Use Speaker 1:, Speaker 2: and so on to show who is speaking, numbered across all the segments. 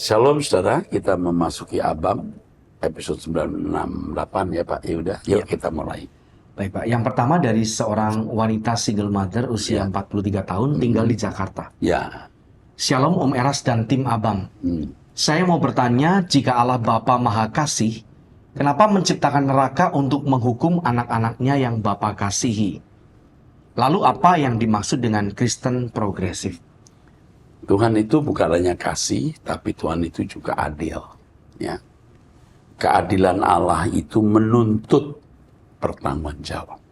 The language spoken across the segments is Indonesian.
Speaker 1: Shalom saudara, kita memasuki Abam episode 968 ya Pak. Ya udah, yuk kita mulai.
Speaker 2: Baik Pak, yang pertama dari seorang wanita single mother usia 43 tahun tinggal di Jakarta.
Speaker 1: Ya.
Speaker 2: Shalom Om Eras dan tim Abam. Saya mau bertanya, jika Allah Bapa Maha Kasih, kenapa menciptakan neraka untuk menghukum anak-anaknya yang Bapa kasihi? Lalu apa yang dimaksud dengan Kristen progresif?
Speaker 1: Tuhan itu bukan hanya kasih, tapi Tuhan itu juga adil. Ya. Keadilan Allah itu menuntut pertanggungjawab.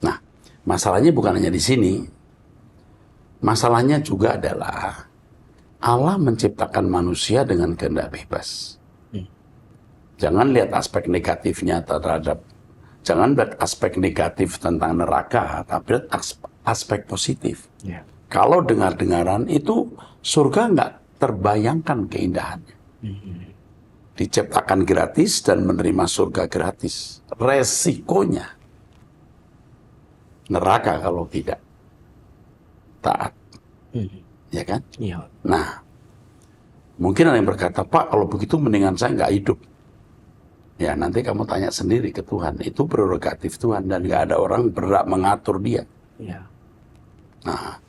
Speaker 1: Nah, masalahnya bukan hanya di sini. Masalahnya juga adalah Allah menciptakan manusia dengan kehendak bebas. Jangan lihat aspek negatifnya jangan lihat aspek negatif tentang neraka, tapi lihat aspek positif.
Speaker 2: Ya.
Speaker 1: Kalau dengar-dengaran itu surga nggak terbayangkan keindahannya. Diciptakan gratis dan menerima surga gratis. Resikonya neraka kalau tidak taat. Ya kan?
Speaker 2: Iya.
Speaker 1: Nah, mungkin ada yang berkata, Pak, kalau begitu mendingan saya nggak hidup. Ya, nanti kamu tanya sendiri ke Tuhan. Itu prerogatif Tuhan dan nggak ada orang berhak mengatur dia.
Speaker 2: Ya.
Speaker 1: Nah,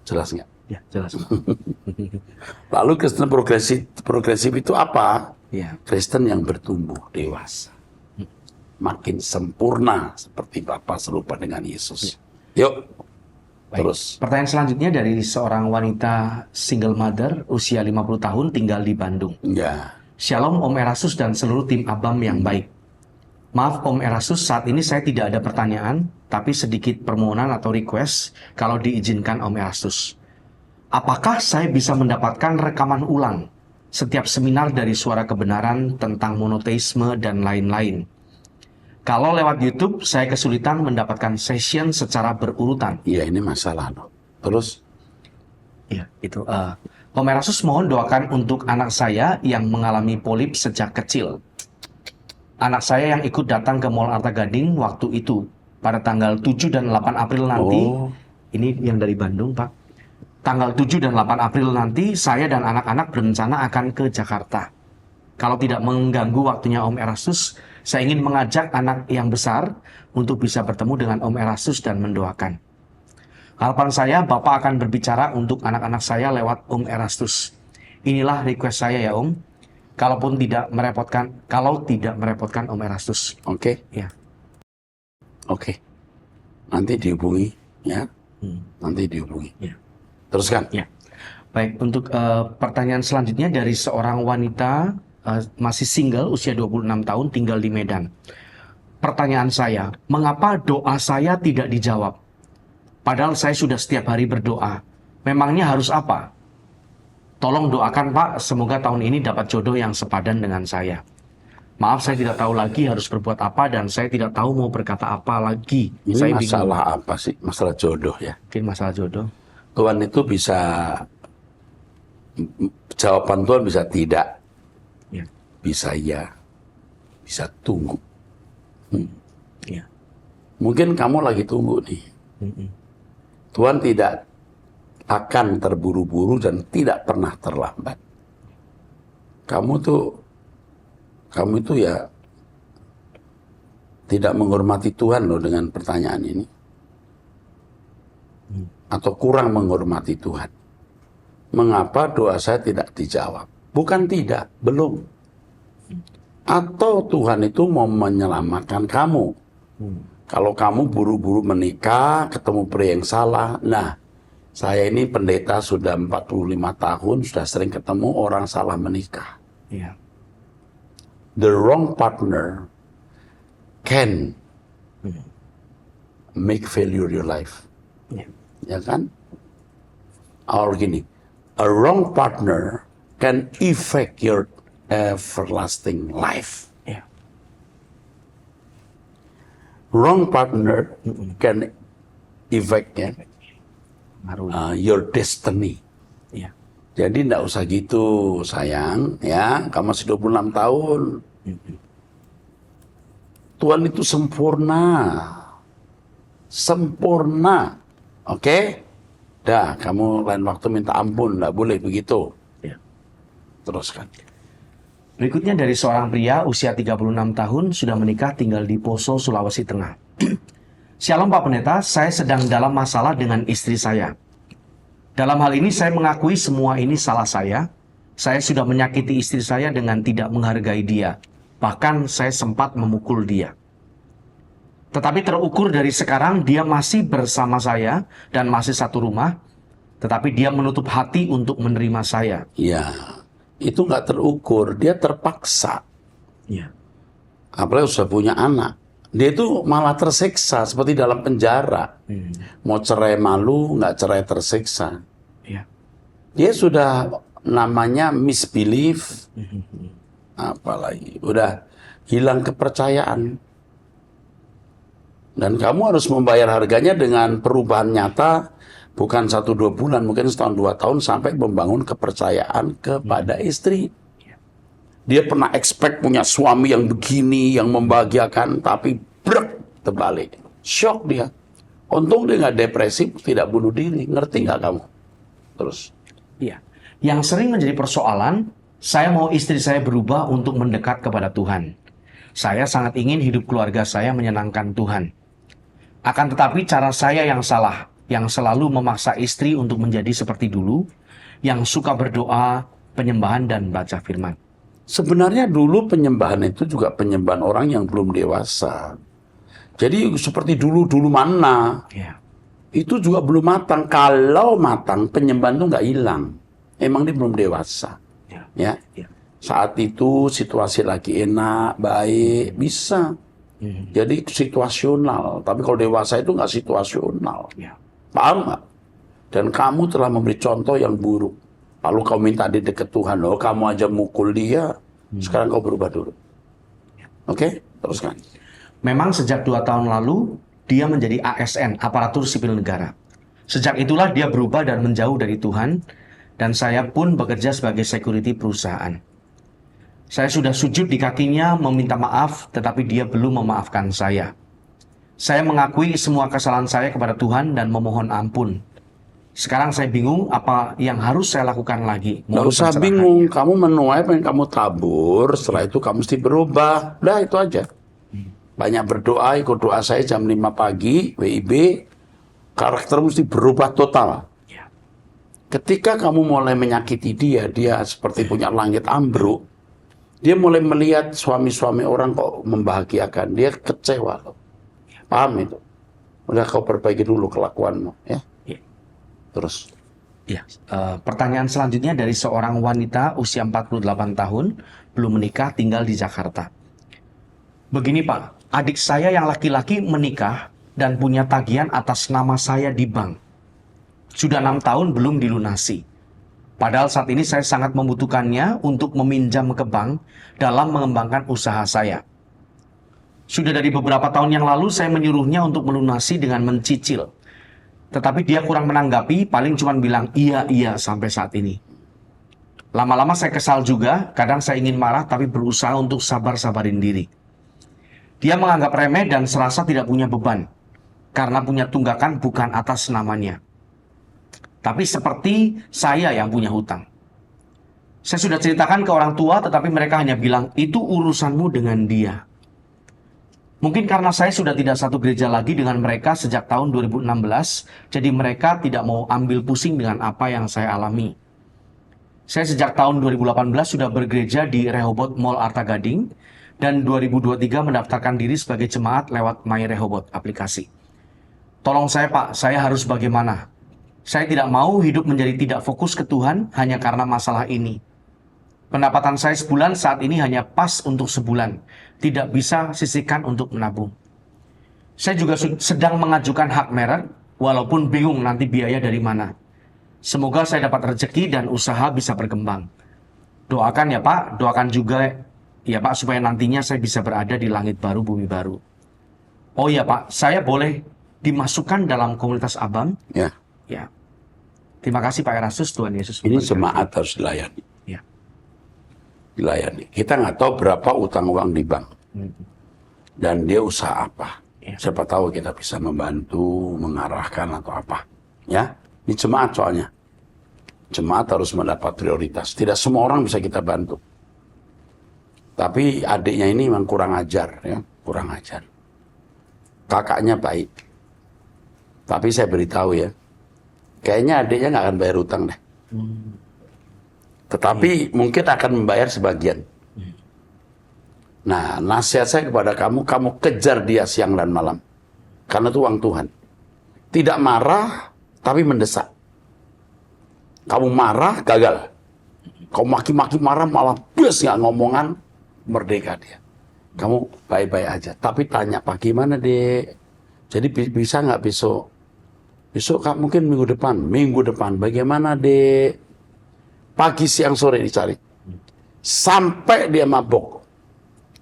Speaker 1: jelas nggak?
Speaker 2: Ya, jelas.
Speaker 1: Lalu Kristen progresif itu apa?
Speaker 2: Ya.
Speaker 1: Kristen yang bertumbuh dewasa. Makin sempurna seperti Bapa serupa dengan Yesus. Yuk,
Speaker 2: Baik.
Speaker 1: terus.
Speaker 2: Pertanyaan selanjutnya dari seorang wanita single mother usia 50 tahun tinggal di Bandung.
Speaker 1: Ya,
Speaker 2: Shalom Om Erasus dan seluruh tim Abam yang baik. Maaf Om Erasus, saat ini saya tidak ada pertanyaan, tapi sedikit permohonan atau request kalau diizinkan Om Erasus. Apakah saya bisa mendapatkan rekaman ulang setiap seminar dari Suara Kebenaran tentang monoteisme dan lain-lain? Kalau lewat YouTube, saya kesulitan mendapatkan session secara berurutan.
Speaker 1: iya ini masalah loh. Terus,
Speaker 2: Ya, itu. Om Erasus mohon doakan untuk anak saya yang mengalami polip sejak kecil. Anak saya yang ikut datang ke Mall Arta Gading waktu itu pada tanggal 7 dan 8 April nanti.
Speaker 1: Oh.
Speaker 2: Ini yang dari Bandung, Pak. Tanggal 7 dan 8 April nanti saya dan anak-anak berencana akan ke Jakarta. Kalau tidak mengganggu waktunya Om Erasus, saya ingin mengajak anak yang besar untuk bisa bertemu dengan Om Erasus dan mendoakan. Harapan saya, Bapak akan berbicara untuk anak-anak saya lewat Om Erastus. Inilah request saya ya Om. Kalau tidak merepotkan Om Erastus.
Speaker 1: oke,
Speaker 2: Ya.
Speaker 1: oke. Nanti dihubungi, ya. Nanti dihubungi.
Speaker 2: Ya.
Speaker 1: Teruskan.
Speaker 2: Ya. Baik, untuk pertanyaan selanjutnya dari seorang wanita masih single usia 26 tahun tinggal di Medan. Pertanyaan saya, mengapa doa saya tidak dijawab? Padahal saya sudah setiap hari berdoa. Memangnya harus apa? Tolong doakan Pak, semoga tahun ini dapat jodoh yang sepadan dengan saya. Maaf, saya tidak tahu lagi harus berbuat apa dan saya tidak tahu mau berkata apa lagi.
Speaker 1: Ini
Speaker 2: Saya
Speaker 1: masalah apa sih? Masalah jodoh ya.
Speaker 2: Mungkin masalah jodoh.
Speaker 1: Tuhan itu bisa, jawaban Tuhan bisa tidak,
Speaker 2: Ya.
Speaker 1: bisa ya, bisa tunggu.
Speaker 2: Ya.
Speaker 1: Mungkin kamu lagi tunggu nih. Tuhan tidak akan terburu-buru dan tidak pernah terlambat. Kamu itu ya tidak menghormati Tuhan loh dengan pertanyaan ini. Atau kurang menghormati Tuhan. Mengapa doa saya tidak dijawab? Bukan tidak, belum. Atau Tuhan itu mau menyelamatkan kamu. Kalau kamu buru-buru menikah, ketemu pria yang salah. Nah, saya ini pendeta sudah 45 tahun, sudah sering ketemu orang salah menikah.
Speaker 2: Ya.
Speaker 1: The wrong partner can make failure your life.
Speaker 2: Ya.
Speaker 1: Ya kan? Or gini, a wrong partner can affect your everlasting life.
Speaker 2: Ya.
Speaker 1: Wrong partner can affect your destiny.
Speaker 2: Ya.
Speaker 1: Jadi enggak usah gitu sayang, ya. Kamu masih 26 tahun. Tuhan itu sempurna. Sempurna. Oke? Dah, kamu lain waktu minta ampun, enggak boleh begitu.
Speaker 2: Ya.
Speaker 1: teruskan.
Speaker 2: Berikutnya dari seorang pria usia 36 tahun sudah menikah tinggal di Poso, Sulawesi Tengah. Shalom Pak Pendeta, saya sedang dalam masalah dengan istri saya. Dalam hal ini saya mengakui semua ini salah saya. Saya sudah menyakiti istri saya dengan tidak menghargai dia. Bahkan saya sempat memukul dia. Tetapi terukur dari sekarang dia masih bersama saya dan masih satu rumah. Tetapi dia menutup hati untuk menerima saya.
Speaker 1: Ya, itu nggak terukur, dia terpaksa.
Speaker 2: Ya.
Speaker 1: Apalagi sudah punya anak. Dia itu malah tersiksa seperti dalam penjara. Mau cerai malu, nggak cerai tersiksa.
Speaker 2: Ya.
Speaker 1: Dia sudah namanya misbelief, apalagi udah hilang kepercayaan. Dan kamu harus membayar harganya dengan perubahan nyata, bukan 1-2 bulan, mungkin setahun 2 tahun sampai membangun kepercayaan kepada istri. Dia pernah expect punya suami yang begini, yang membahagiakan, tapi brek, terbalik. Shock dia. Untung dia nggak depresi, tidak bunuh diri. Ngerti nggak kamu? Terus.
Speaker 2: Iya. Yang sering menjadi persoalan, saya mau istri saya berubah untuk mendekat kepada Tuhan. Saya sangat ingin hidup keluarga saya menyenangkan Tuhan. Akan tetapi cara saya yang salah, yang selalu memaksa istri untuk menjadi seperti dulu, yang suka berdoa, penyembahan, dan baca firman.
Speaker 1: Sebenarnya dulu penyembahan itu juga penyembahan orang yang belum dewasa. Jadi seperti dulu mana?
Speaker 2: Ya.
Speaker 1: Itu juga belum matang. Kalau matang, penyembahan itu nggak hilang. Emang dia belum dewasa. Ya. Saat itu situasi lagi enak, baik, bisa. Jadi situasional. Tapi kalau dewasa itu nggak situasional. Paham nggak? Dan kamu telah memberi contoh yang buruk. Lalu kau minta di dekat Tuhan, loh kamu aja mukul dia. Sekarang kau berubah dulu. Oke? Teruskan.
Speaker 2: Memang sejak 2 tahun lalu, dia menjadi ASN, aparatur sipil negara. Sejak itulah dia berubah dan menjauh dari Tuhan, dan saya pun bekerja sebagai security perusahaan. Saya sudah sujud di kakinya meminta maaf, tetapi dia belum memaafkan saya. Saya mengakui semua kesalahan saya kepada Tuhan dan memohon ampun. Sekarang saya bingung apa yang harus saya lakukan lagi.
Speaker 1: Nggak usah bingung, kamu menuai apa yang kamu tabur, setelah itu kamu mesti berubah. Udah itu aja. Banyak berdoa, ikut doa saya jam 5 pagi, WIB, karakter mesti berubah total. Ketika kamu mulai menyakiti dia, dia seperti punya langit ambruk, dia mulai melihat suami-suami orang kok membahagiakan, dia kecewa. Paham itu? Udah kau perbaiki dulu kelakuanmu, ya. Terus.
Speaker 2: Ya, pertanyaan selanjutnya dari seorang wanita usia 48 tahun, belum menikah, tinggal di Jakarta. Begini Pak, adik saya yang laki-laki menikah dan punya tagihan atas nama saya di bank. Sudah 6 tahun belum dilunasi. Padahal saat ini saya sangat membutuhkannya untuk meminjam ke bank dalam mengembangkan usaha saya. Sudah dari beberapa tahun yang lalu saya menyuruhnya untuk melunasi dengan mencicil. Tetapi dia kurang menanggapi, paling cuma bilang iya sampai saat ini. Lama-lama saya kesal juga, kadang saya ingin marah tapi berusaha untuk sabar-sabarin diri. Dia menganggap remeh dan serasa tidak punya beban, karena punya tunggakan bukan atas namanya. Tapi seperti saya yang punya hutang. Saya sudah ceritakan ke orang tua, tetapi mereka hanya bilang, itu urusanmu dengan dia. Mungkin karena saya sudah tidak satu gereja lagi dengan mereka sejak tahun 2016, jadi mereka tidak mau ambil pusing dengan apa yang saya alami. Saya sejak tahun 2018 sudah bergereja di Rehoboth Mall Arta Gading, dan 2023 mendaftarkan diri sebagai jemaat lewat My Rehoboth aplikasi. Tolong saya Pak, saya harus bagaimana? Saya tidak mau hidup menjadi tidak fokus ke Tuhan hanya karena masalah ini. Pendapatan saya sebulan saat ini hanya pas untuk sebulan. Tidak bisa sisihkan untuk menabung. Saya juga sedang mengajukan hak merek, walaupun bingung nanti biaya dari mana. Semoga saya dapat rezeki dan usaha bisa berkembang. Doakan ya Pak, doakan juga ya Pak supaya nantinya saya bisa berada di langit baru, bumi baru. Oh ya Pak, saya boleh dimasukkan dalam komunitas Abang?
Speaker 1: Ya.
Speaker 2: Ya. Terima kasih Pak Erastus, Tuhan Yesus.
Speaker 1: Ini jemaat harus dilayani. Dilayani. Kita nggak tahu berapa utang uang di bank. Dan dia usaha apa. Siapa tahu kita bisa membantu, mengarahkan atau apa. Ya, ini jemaat soalnya. Jemaat harus mendapat prioritas. Tidak semua orang bisa kita bantu. Tapi adiknya ini memang kurang ajar, ya, kurang ajar. Kakaknya baik. Tapi saya beritahu ya, kayaknya adiknya nggak akan bayar utang deh. Tetapi mungkin akan membayar sebagian. Nah, nasihat saya kepada kamu, kamu kejar dia siang dan malam. Karena itu uang Tuhan. Tidak marah, tapi mendesak. Kamu marah, gagal. Kamu maki-maki marah, malah bes nggak ngomongan, merdeka dia. Kamu baik-baik aja. Tapi tanya, Pak, gimana, Dek? Jadi bisa nggak besok? Besok Kak, mungkin minggu depan, bagaimana, Dek? Pagi, siang, sore dicari. Sampai dia mabok.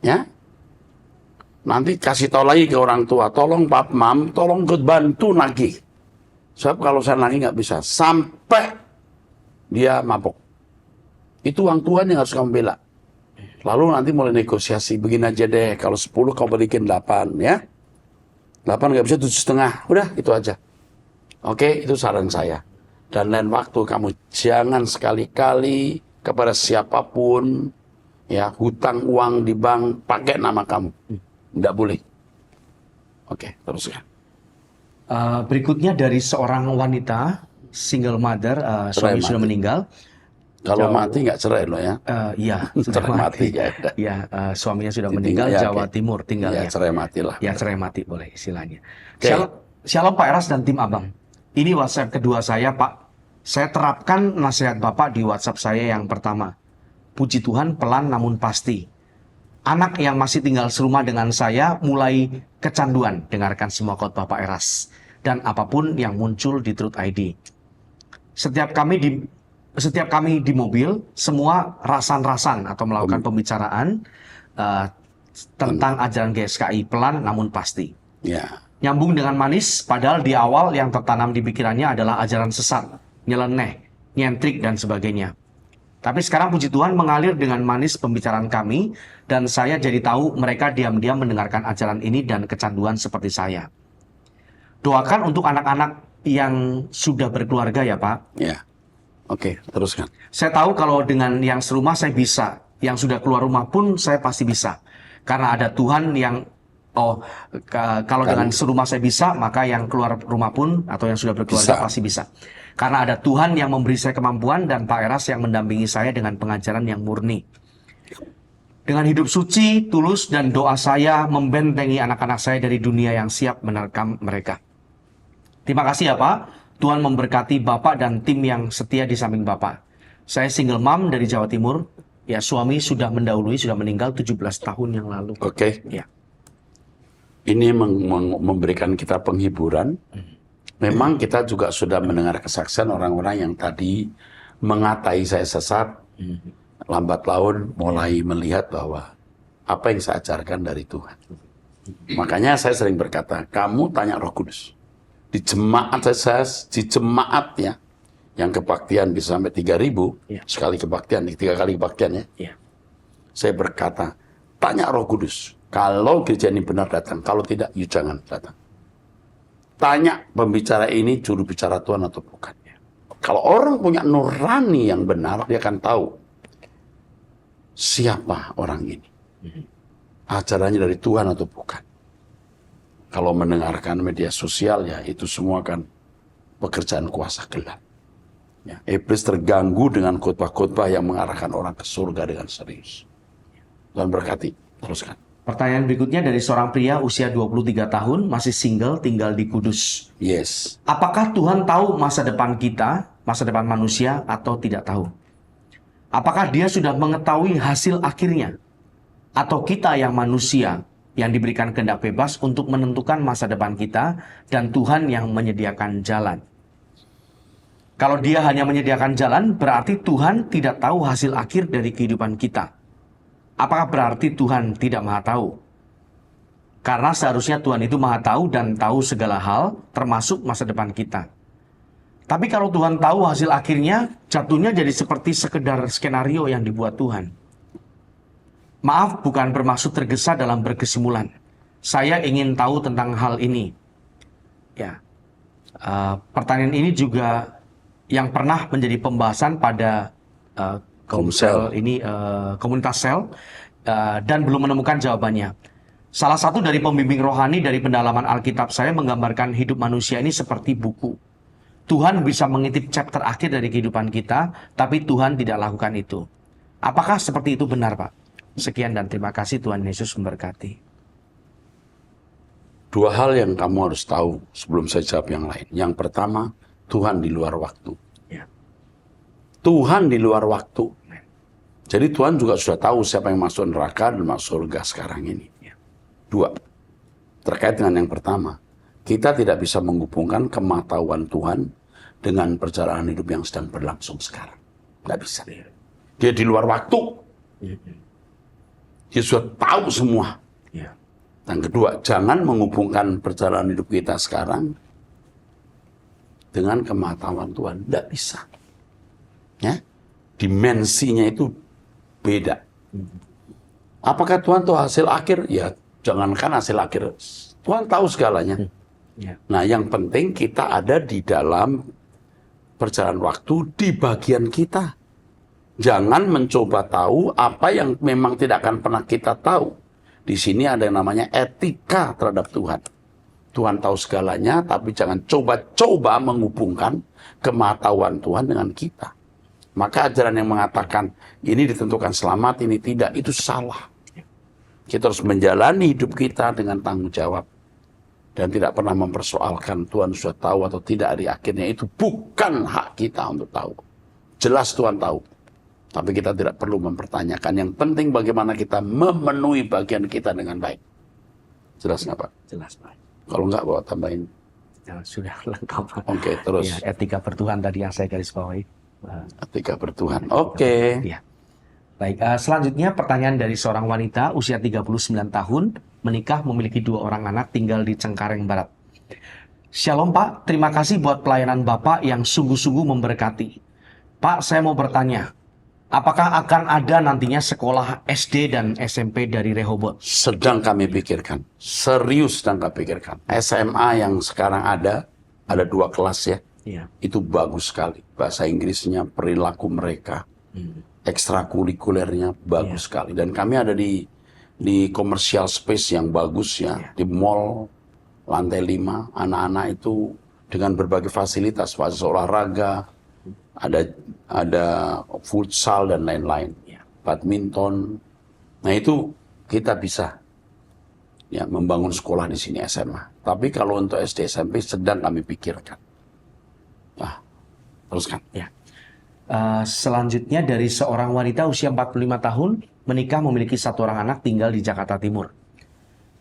Speaker 1: Ya, nanti kasih tahu lagi ke orang tua, tolong Pak, Mam, tolong bantu nagih. Sebab kalau saya nagih nggak bisa. Sampai dia mabok. Itu uang Tuhan yang harus kamu bela. Lalu nanti mulai negosiasi. Begini aja deh, kalau 10 kamu balikin 8 ya. 8 nggak bisa, 7,5. Udah, itu aja. Oke, itu saran saya. Dan lain waktu kamu jangan sekali-kali kepada siapapun ya hutang uang di bank pakai nama kamu. Nggak boleh. Oke, teruskan.
Speaker 2: Berikutnya dari seorang wanita single mother, suami sudah meninggal.
Speaker 1: Kalau mati nggak cerai loh ya.
Speaker 2: Iya, sudah
Speaker 1: Cerai mati ya.
Speaker 2: Iya, suaminya sudah meninggal,
Speaker 1: ya,
Speaker 2: Jawa Timur tinggalnya.
Speaker 1: Ya, cerai mati lah.
Speaker 2: Ya, cerai mati boleh istilahnya.
Speaker 1: Okay.
Speaker 2: Shalom Pak Eras dan tim Abang. Ini WhatsApp kedua saya, Pak. Saya terapkan nasihat Bapak di WhatsApp saya yang pertama. Puji Tuhan, pelan namun pasti. Anak yang masih tinggal serumah dengan saya mulai kecanduan dengarkan semua khotbah Pak Eras dan apapun yang muncul di Truth ID. Setiap kami di mobil, semua rasan-rasan atau melakukan pembicaraan tentang ajaran GSKI, pelan namun pasti.
Speaker 1: Ya.
Speaker 2: Nyambung dengan manis, padahal di awal yang tertanam di pikirannya adalah ajaran sesat, nyeleneh, nyentrik, dan sebagainya. Tapi sekarang puji Tuhan mengalir dengan manis pembicaraan kami, dan saya jadi tahu mereka diam-diam mendengarkan ajaran ini dan kecanduan seperti saya. Doakan untuk anak-anak yang sudah berkeluarga ya Pak.
Speaker 1: Ya. Oke, teruskan.
Speaker 2: Saya tahu kalau dengan yang serumah saya bisa, yang sudah keluar rumah pun saya pasti bisa. Karena ada Tuhan yang, kalau dengan serumah saya bisa, maka yang keluar rumah pun atau yang sudah berkeluarga pasti bisa. Karena ada Tuhan yang memberi saya kemampuan dan Pak Eras yang mendampingi saya dengan pengajaran yang murni. Dengan hidup suci, tulus, dan doa saya membentengi anak-anak saya dari dunia yang siap menerkam mereka. Terima kasih ya Pak. Tuhan memberkati Bapak dan tim yang setia di samping Bapak. Saya single mom dari Jawa Timur. Ya, suami sudah mendahului, sudah meninggal 17 tahun yang lalu.
Speaker 1: Oke.
Speaker 2: Ya.
Speaker 1: Ini memberikan kita penghiburan. Memang kita juga sudah mendengar kesaksian orang-orang yang tadi mengatai saya sesat. Lambat laun mulai melihat bahwa apa yang saya ajarkan dari Tuhan. Makanya saya sering berkata, kamu tanya Roh Kudus. Di jemaat ya, yang kebaktian bisa sampai 3.000 sekali kebaktian, 3 kali kebaktian ya. Saya berkata, tanya Roh Kudus. Kalau gereja ini benar datang, kalau tidak, you jangan datang. Tanya pembicara ini juru bicara Tuhan atau bukan. Kalau orang punya nurani yang benar, dia akan tahu siapa orang ini. Ajarannya dari Tuhan atau bukan. Kalau mendengarkan media sosial ya itu semua kan pekerjaan kuasa gelap. Ya, iblis terganggu dengan khotbah-khotbah yang mengarahkan orang ke surga dengan serius. Tuhan berkati. Teruskan.
Speaker 2: Pertanyaan berikutnya dari seorang pria usia 23 tahun, masih single, tinggal di Kudus.
Speaker 1: Yes.
Speaker 2: Apakah Tuhan tahu masa depan kita, masa depan manusia, atau tidak tahu? Apakah dia sudah mengetahui hasil akhirnya? Atau kita yang manusia, yang diberikan kehendak bebas untuk menentukan masa depan kita, dan Tuhan yang menyediakan jalan? Kalau dia hanya menyediakan jalan, berarti Tuhan tidak tahu hasil akhir dari kehidupan kita. Apakah berarti Tuhan tidak maha tahu? Karena seharusnya Tuhan itu maha tahu dan tahu segala hal, termasuk masa depan kita. Tapi kalau Tuhan tahu hasil akhirnya, jatuhnya jadi seperti sekedar skenario yang dibuat Tuhan. Maaf, bukan bermaksud tergesa dalam berkesimpulan. Saya ingin tahu tentang hal ini. Ya, pertanyaan ini juga yang pernah menjadi pembahasan pada
Speaker 1: Komsel.
Speaker 2: komunitas sel dan belum menemukan jawabannya. Salah satu dari pembimbing rohani dari pendalaman Alkitab saya menggambarkan hidup manusia ini seperti buku. Tuhan bisa mengintip chapter akhir dari kehidupan kita, tapi Tuhan tidak lakukan itu. Apakah seperti itu benar, Pak? Sekian dan terima kasih, Tuhan Yesus memberkati.
Speaker 1: Dua hal yang kamu harus tahu sebelum saya jawab yang lain. Yang pertama, Tuhan di luar waktu.
Speaker 2: Ya.
Speaker 1: Tuhan di luar waktu. Jadi Tuhan juga sudah tahu siapa yang masuk neraka dan masuk surga sekarang ini.
Speaker 2: Ya.
Speaker 1: Dua, terkait dengan yang pertama, kita tidak bisa menghubungkan kematahuan Tuhan dengan perjalanan hidup yang sedang berlangsung sekarang. Tidak bisa. Dia di luar waktu. Dia sudah tahu semua.
Speaker 2: Ya.
Speaker 1: Dan kedua, jangan menghubungkan perjalanan hidup kita sekarang dengan kematahuan Tuhan. Tidak bisa. Ya? Dimensinya itu beda. Apakah Tuhan tahu hasil akhir? Ya, jangankan hasil akhir. Tuhan tahu segalanya.
Speaker 2: Ya.
Speaker 1: Nah, yang penting kita ada di dalam perjalanan waktu di bagian kita. Jangan mencoba tahu apa yang memang tidak akan pernah kita tahu. Di sini ada yang namanya etika terhadap Tuhan. Tuhan tahu segalanya, tapi jangan coba-coba menghubungkan kematahuan Tuhan dengan kita. Maka ajaran yang mengatakan ini ditentukan selamat, ini tidak, itu salah. Kita harus menjalani hidup kita dengan tanggung jawab. Dan tidak pernah mempersoalkan Tuhan sudah tahu atau tidak di akhirnya. Itu bukan hak kita untuk tahu. Jelas Tuhan tahu. Tapi kita tidak perlu mempertanyakan. Yang penting bagaimana kita memenuhi bagian kita dengan baik. Jelas nggak, Pak?
Speaker 2: Jelas, Pak.
Speaker 1: Kalau nggak, bawa tambahin.
Speaker 2: Ya, sudah lengkap.
Speaker 1: Oke, terus.
Speaker 2: Ya, etika bertuhan tadi yang saya garis bawahi.
Speaker 1: Etika bertuhan. Oke.
Speaker 2: Ya. Baik, selanjutnya pertanyaan dari seorang wanita usia 39 tahun, menikah, memiliki 2 orang anak, tinggal di Cengkareng Barat. Shalom, Pak. Terima kasih buat pelayanan Bapak yang sungguh-sungguh memberkati. Pak, saya mau bertanya, apakah akan ada nantinya sekolah SD dan SMP dari Rehoboth?
Speaker 1: Sedang kami pikirkan. Serius sedang kami pikirkan. SMA yang sekarang ada 2 kelas ya.
Speaker 2: Iya.
Speaker 1: Itu bagus sekali. Bahasa Inggrisnya, perilaku mereka, ekstrakurikulernya bagus sekali. Dan kami ada di commercial space yang bagus ya. Di mall, lantai 5, anak-anak itu dengan berbagai fasilitas olahraga, ada futsal dan lain-lain, badminton. Nah itu kita bisa ya membangun sekolah di sini SMA. Tapi kalau untuk SD SMP sedang kami pikirkan. Nah, teruskan.
Speaker 2: Ya. Selanjutnya dari seorang wanita usia 45 tahun, menikah, memiliki 1 orang anak, tinggal di Jakarta Timur.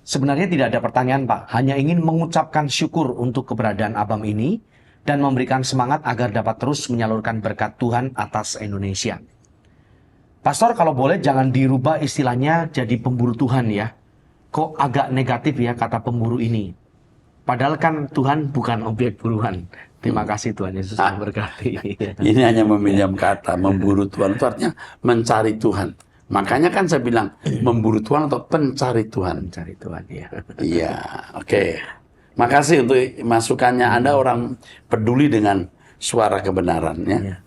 Speaker 2: Sebenarnya tidak ada pertanyaan, Pak. Hanya ingin mengucapkan syukur untuk keberadaan Abam ini dan memberikan semangat agar dapat terus menyalurkan berkat Tuhan atas Indonesia. Pastor, kalau boleh jangan dirubah istilahnya jadi pemburu Tuhan ya. Kok agak negatif ya kata pemburu ini. Padahal kan Tuhan bukan objek buruan. Terima kasih Tuhan Yesus memberkati.
Speaker 1: Ini hanya meminjam kata, memburu Tuhan itu artinya mencari Tuhan. Makanya kan saya bilang memburu Tuhan atau pencari Tuhan.
Speaker 2: Mencari Tuhan, ya.
Speaker 1: Iya, oke. Makasih untuk masukannya. Anda orang peduli dengan suara kebenaran ya.
Speaker 2: Ya.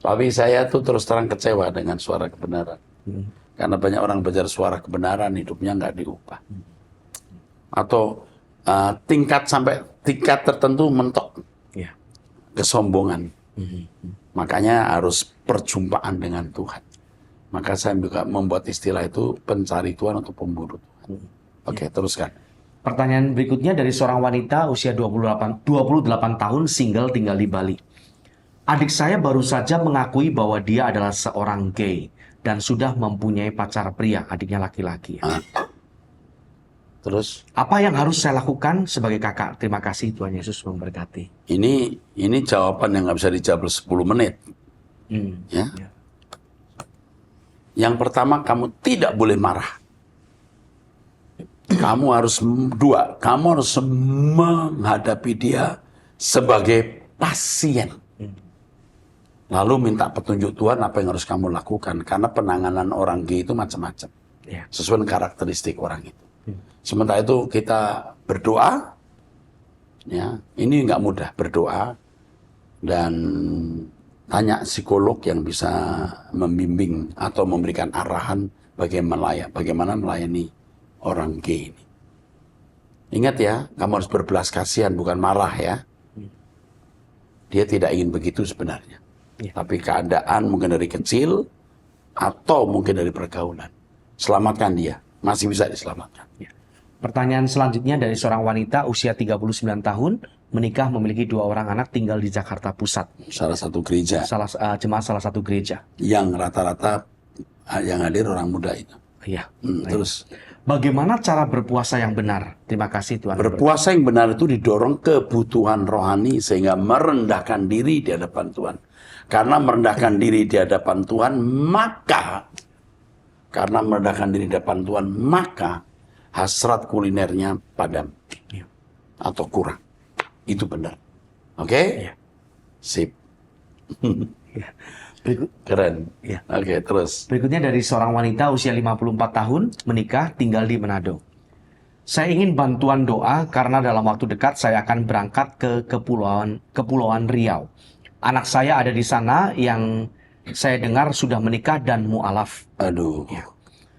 Speaker 1: Tapi saya tuh terus terang kecewa dengan suara kebenaran. Karena banyak orang belajar suara kebenaran, hidupnya nggak diubah. Atau tingkat tertentu mentok.
Speaker 2: Ya.
Speaker 1: Kesombongan. Makanya harus perjumpaan dengan Tuhan. Maka saya juga membuat istilah itu pencari Tuhan atau pemburu Tuhan. Oke, teruskan.
Speaker 2: Pertanyaan berikutnya dari seorang wanita usia 28 tahun, single, tinggal di Bali. Adik saya baru saja mengakui bahwa dia adalah seorang gay dan sudah mempunyai pacar pria, adiknya laki-laki.
Speaker 1: Terus?
Speaker 2: Apa yang harus saya lakukan sebagai kakak? Terima kasih, Tuhan Yesus memberkati.
Speaker 1: Ini jawaban yang nggak bisa dijawab 10 menit. Ya. Yang pertama, kamu tidak boleh marah. Kamu harus menghadapi dia sebagai pasien. Lalu minta petunjuk Tuhan apa yang harus kamu lakukan. Karena penanganan orang gay itu macam-macam. Sesuai dengan karakteristik orang itu. Sementara itu kita berdoa. Ya, ini nggak mudah berdoa. Dan tanya psikolog yang bisa membimbing atau memberikan arahan bagaimana melayani orang gay ini. Ingat ya, kamu harus berbelas kasihan, bukan marah ya. Dia tidak ingin begitu sebenarnya.
Speaker 2: Ya.
Speaker 1: Tapi keadaan mungkin dari kecil atau mungkin dari pergaulan. Selamatkan dia, masih bisa diselamatkan.
Speaker 2: Ya. Pertanyaan selanjutnya dari seorang wanita usia 39 tahun, menikah, memiliki 2 orang anak, tinggal di Jakarta Pusat.
Speaker 1: Salah satu gereja
Speaker 2: Jemaat salah satu gereja.
Speaker 1: yang rata-rata yang hadir orang muda itu.
Speaker 2: Iya.
Speaker 1: Terus
Speaker 2: Bagaimana cara berpuasa yang benar? Terima kasih Tuhan.
Speaker 1: berpuasa yang benar itu didorong kebutuhan rohani sehingga merendahkan diri di hadapan Tuhan. Karena merendahkan diri di hadapan Tuhan, maka hasrat kulinernya padam atau kurang. Itu benar. Oke?
Speaker 2: Iya.
Speaker 1: Sip.
Speaker 2: Ya.
Speaker 1: Keren.
Speaker 2: Ya.
Speaker 1: Oke, terus.
Speaker 2: Berikutnya dari seorang wanita usia 54 tahun, menikah, tinggal di Manado. Saya ingin bantuan doa karena dalam waktu dekat saya akan berangkat ke Kepulauan Riau. Anak saya ada di sana yang saya dengar sudah menikah dan mu'alaf.
Speaker 1: Aduh.
Speaker 2: Ya.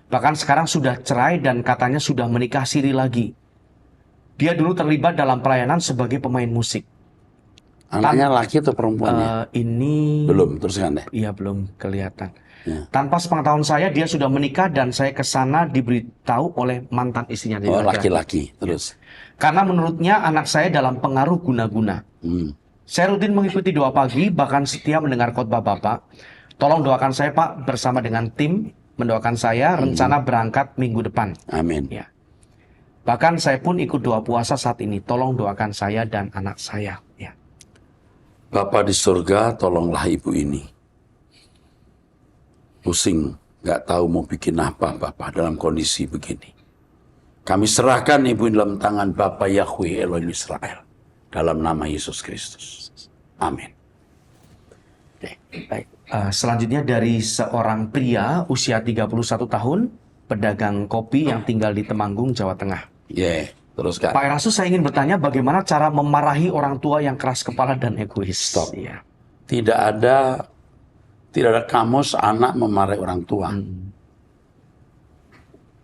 Speaker 2: Bahkan sekarang sudah cerai dan katanya sudah menikah siri lagi. Dia dulu terlibat dalam pelayanan sebagai pemain musik.
Speaker 1: Anaknya laki atau perempuan ya?
Speaker 2: Ini
Speaker 1: Belum, teruskan deh.
Speaker 2: Iya, belum kelihatan.
Speaker 1: Ya.
Speaker 2: Tanpa sepengetahuan saya, dia sudah menikah dan saya ke sana diberitahu oleh mantan istrinya.
Speaker 1: Oh, laki-laki. Terus.
Speaker 2: Karena menurutnya anak saya dalam pengaruh guna-guna. Saya rutin mengikuti doa pagi, bahkan setia mendengar khotbah Bapak. Tolong doakan saya Pak, bersama dengan tim mendoakan saya, rencana berangkat minggu depan.
Speaker 1: Amin.
Speaker 2: Ya. Bahkan saya pun ikut doa puasa saat ini. Tolong doakan saya dan anak saya. Ya.
Speaker 1: Bapa di surga, tolonglah ibu ini. Pusing, nggak tahu mau bikin apa Bapak dalam kondisi begini. Kami serahkan ibu dalam tangan Bapa Yahweh Elohim Israel. Dalam nama Yesus Kristus. Amin.
Speaker 2: Baik. Selanjutnya dari seorang pria usia 31 tahun, pedagang kopi yang tinggal di Temanggung, Jawa Tengah.
Speaker 1: Teruskan.
Speaker 2: Pak Erastus, saya ingin bertanya bagaimana cara memarahi orang tua yang keras kepala dan egois.
Speaker 1: Stop.
Speaker 2: Ya.
Speaker 1: Tidak ada kamus anak memarahi orang tua.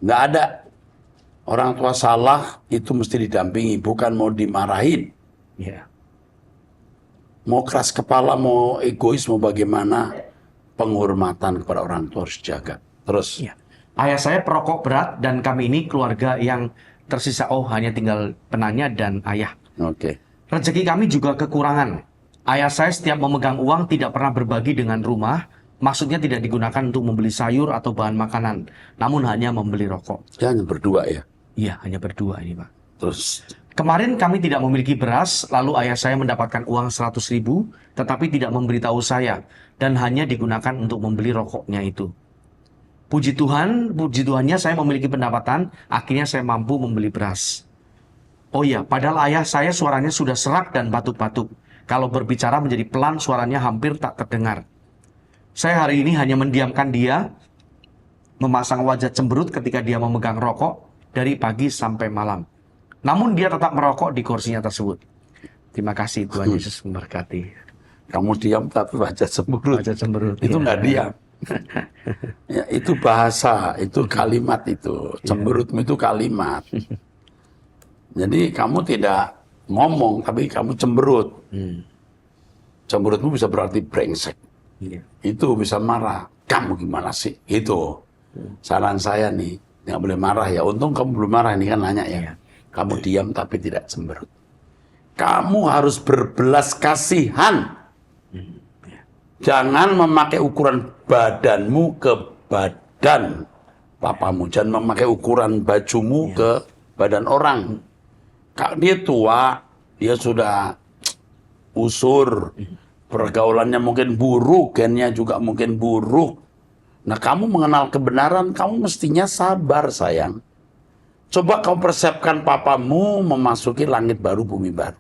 Speaker 1: Nggak ada. Orang tua salah itu mesti didampingi, bukan mau dimarahin.
Speaker 2: Ya.
Speaker 1: Mau keras kepala, mau egois, mau bagaimana, penghormatan kepada orang tua harus jaga. Terus.
Speaker 2: Ya. Ayah saya perokok berat dan kami ini keluarga yang tersisa hanya tinggal penanya dan ayah.
Speaker 1: Oke.
Speaker 2: Rezeki kami juga kekurangan. Ayah saya setiap memegang uang tidak pernah berbagi dengan rumah. Maksudnya tidak digunakan untuk membeli sayur atau bahan makanan. Namun hanya membeli rokok.
Speaker 1: Ya, hanya berdua ya?
Speaker 2: Iya, hanya berdua ini Pak.
Speaker 1: Terus.
Speaker 2: Kemarin kami tidak memiliki beras, lalu ayah saya mendapatkan uang 100.000, tetapi tidak memberitahu saya. Dan hanya digunakan untuk membeli rokoknya itu. Puji Tuhannya saya memiliki pendapatan, akhirnya saya mampu membeli beras. Oh iya, padahal ayah saya suaranya sudah serak dan batuk-batuk. Kalau berbicara menjadi pelan, suaranya hampir tak terdengar. Saya hari ini hanya mendiamkan dia, memasang wajah cemberut ketika dia memegang rokok dari pagi sampai malam. Namun dia tetap merokok di kursinya tersebut. Terima kasih, Tuhan Yesus memberkati.
Speaker 1: Kamu diam tapi wajah cemberut.
Speaker 2: Wajah cemberut.
Speaker 1: Itu nggak diam. Ya, itu bahasa, itu kalimat itu. Cemberutmu itu kalimat. Jadi kamu tidak ngomong, tapi kamu cemberut. Cemberutmu bisa berarti brengsek. Itu bisa marah. Kamu gimana sih? Itu. Saran saya nih, nggak boleh marah ya. Untung kamu belum marah, ini kan nanya ya. Kamu diam tapi tidak cemberut. Kamu harus berbelas kasihan. Jangan memakai ukuran badanmu ke badan papamu. Jangan memakai ukuran bajumu ke badan orang. Dia tua, dia sudah usur, pergaulannya mungkin buruk, gennya juga mungkin buruk. Nah, kamu mengenal kebenaran, kamu mestinya sabar, sayang. Coba kamu persepkan papamu memasuki langit baru, bumi baru.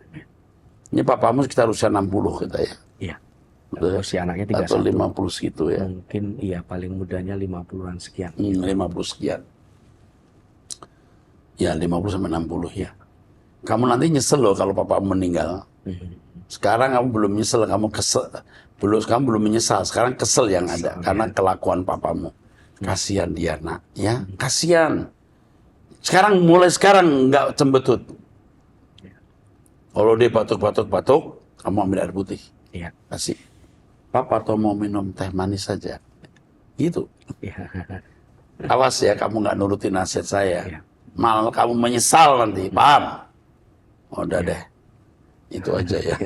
Speaker 1: Ini papamu sekitar usia 60 kita ya.
Speaker 2: Iya. Usia anaknya 31.
Speaker 1: Atau 50 segitu ya.
Speaker 2: Mungkin iya, paling mudanya 50-an sekian.
Speaker 1: 50 sekian. Ya, 50 sampai 60 ya. Kamu nanti nyesel loh kalau papa meninggal. Sekarang kamu belum nyesel, kamu kesel. Kamu belum menyesal, sekarang kesel yang ada karena kelakuan papamu. Kasihan dia, nak, ya, kasihan. Mulai sekarang nggak cembetut. Kalau dia batuk, kamu ambil air putih.
Speaker 2: Iya.
Speaker 1: Kasih. Papa atau mau minum teh manis saja. Gitu.
Speaker 2: Iya.
Speaker 1: Awas ya, kamu nggak nurutin nasihat saya.
Speaker 2: Iya.
Speaker 1: Malah kamu menyesal nanti, paham? Udah deh. Itu aja ya.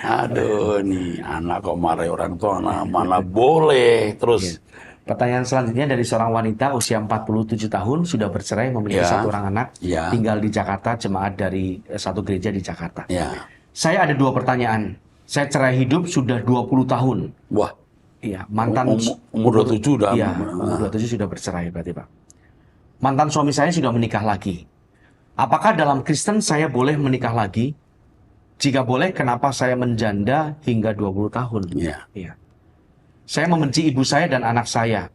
Speaker 1: Aduh, nih anak kok marah orang tua, anak mana boleh. Terus.
Speaker 2: Pertanyaan selanjutnya dari seorang wanita usia 47 tahun, sudah bercerai, memiliki satu orang anak, tinggal di Jakarta, jemaat dari satu gereja di Jakarta. Saya ada 2 pertanyaan. Saya cerai hidup sudah 20 tahun.
Speaker 1: Wah.
Speaker 2: Iya, mantan
Speaker 1: umur 27 udah.
Speaker 2: Iya, umur 27 sudah bercerai berarti, Pak. Mantan suami saya sudah menikah lagi. Apakah dalam Kristen saya boleh menikah lagi? Jika boleh, kenapa saya menjanda hingga 20 tahun? Iya. Saya membenci ibu saya dan anak saya.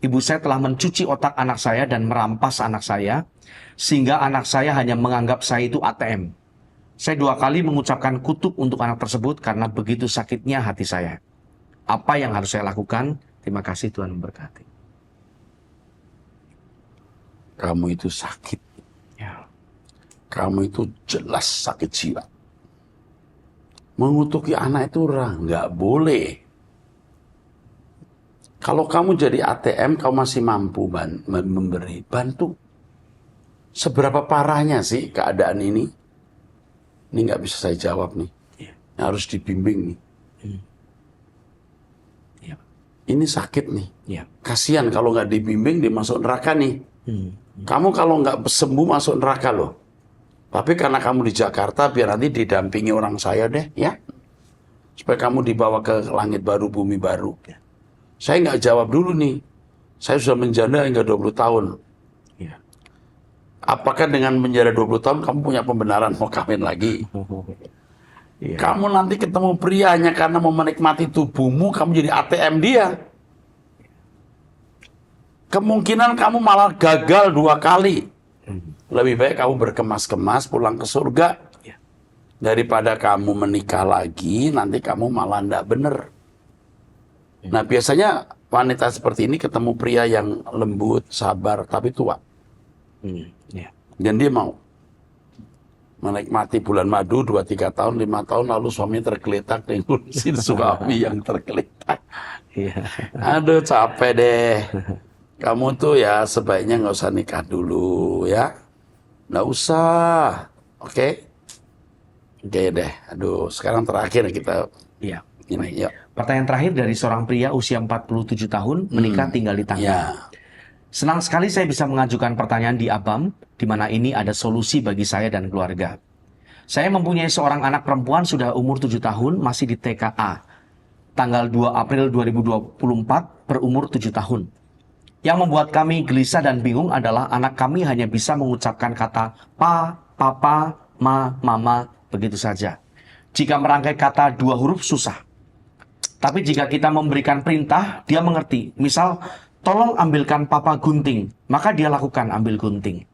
Speaker 2: Ibu saya telah mencuci otak anak saya dan merampas anak saya, sehingga anak saya hanya menganggap saya itu ATM. Saya 2 kali mengucapkan kutuk untuk anak tersebut karena begitu sakitnya hati saya. Apa yang harus saya lakukan? Terima kasih, Tuhan memberkati.
Speaker 1: Kamu itu sakit.
Speaker 2: Ya.
Speaker 1: Kamu itu jelas sakit jiwa. Mengutuki anak itu nggak boleh. Kalau kamu jadi ATM, kamu masih mampu memberi bantu. Seberapa parahnya sih keadaan ini? Ini nggak bisa saya jawab nih. Harus dibimbing nih. Ini sakit nih. Kasihan kalau nggak dibimbing, dia masuk neraka nih. Kamu kalau nggak sembuh masuk neraka loh. Tapi karena kamu di Jakarta, biar nanti didampingi orang saya deh, ya. Supaya kamu dibawa ke langit baru, bumi baru. Saya nggak jawab dulu nih. Saya sudah menjanda hingga 20 tahun. Apakah dengan menjanda 20 tahun kamu punya pembenaran mau kawin lagi? Kamu nanti ketemu pria hanya karena mau menikmati tubuhmu, kamu jadi ATM dia. Kemungkinan kamu malah gagal 2 kali. Lebih baik kamu berkemas-kemas pulang ke surga. Daripada kamu menikah lagi, nanti kamu malah ndak bener. Nah, biasanya wanita seperti ini ketemu pria yang lembut, sabar, tapi tua. Dan dia mau menikmati bulan madu 2-3 tahun, 5 tahun, lalu suami tergeletak dengan ngurusin suami yang tergeletak. Aduh, capek deh. Kamu tuh ya sebaiknya nggak usah nikah dulu ya. Nggak usah. Oke deh. Aduh, sekarang terakhir kita. Ini, yuk.
Speaker 2: Pertanyaan terakhir dari seorang pria usia 47 tahun, menikah tinggal di Tangerang. Senang sekali saya bisa mengajukan pertanyaan di Abam, di mana ini ada solusi bagi saya dan keluarga. Saya mempunyai seorang anak perempuan sudah umur 7 tahun, masih di TKA. Tanggal 2 April 2024, berumur 7 tahun. Yang membuat kami gelisah dan bingung adalah anak kami hanya bisa mengucapkan kata pa, papa, ma, mama, begitu saja. Jika merangkai kata 2 huruf susah. Tapi jika kita memberikan perintah, dia mengerti. Misal, tolong ambilkan papa gunting. Maka dia lakukan ambil gunting.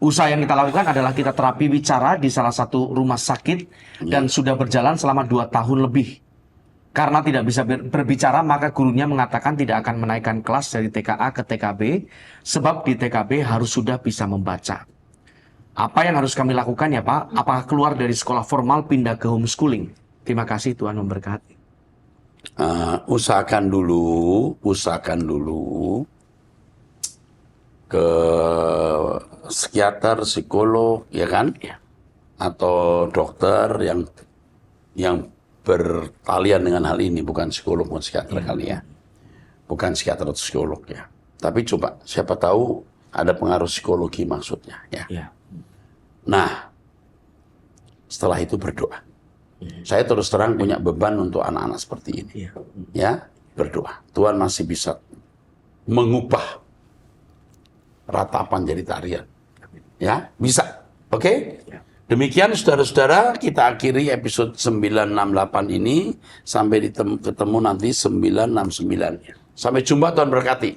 Speaker 2: Usaha yang kita lakukan adalah kita terapi bicara di salah satu rumah sakit. Dan sudah berjalan selama 2 tahun lebih. Karena tidak bisa berbicara, maka gurunya mengatakan tidak akan menaikkan kelas dari TKA ke TKB. Sebab di TKB harus sudah bisa membaca. Apa yang harus kami lakukan ya Pak? Apakah keluar dari sekolah formal pindah ke homeschooling? Terima kasih, Tuhan memberkati.
Speaker 1: Usahakan dulu ke psikiater, psikolog, ya kan? Atau dokter yang bertalian dengan hal ini, bukan psikolog, bukan psikiater kali ya. Bukan psikiater atau psikolog ya. Tapi coba, siapa tahu ada pengaruh psikologi maksudnya ya. Nah, setelah itu berdoa. Saya terus terang punya beban untuk anak-anak seperti ini. Ya, berdoa. Tuhan masih bisa mengubah ratapan jadi tarian. Ya, bisa. Oke? Demikian saudara-saudara, kita akhiri episode 968 ini. Sampai ketemu nanti 969. Sampai jumpa, Tuhan berkati.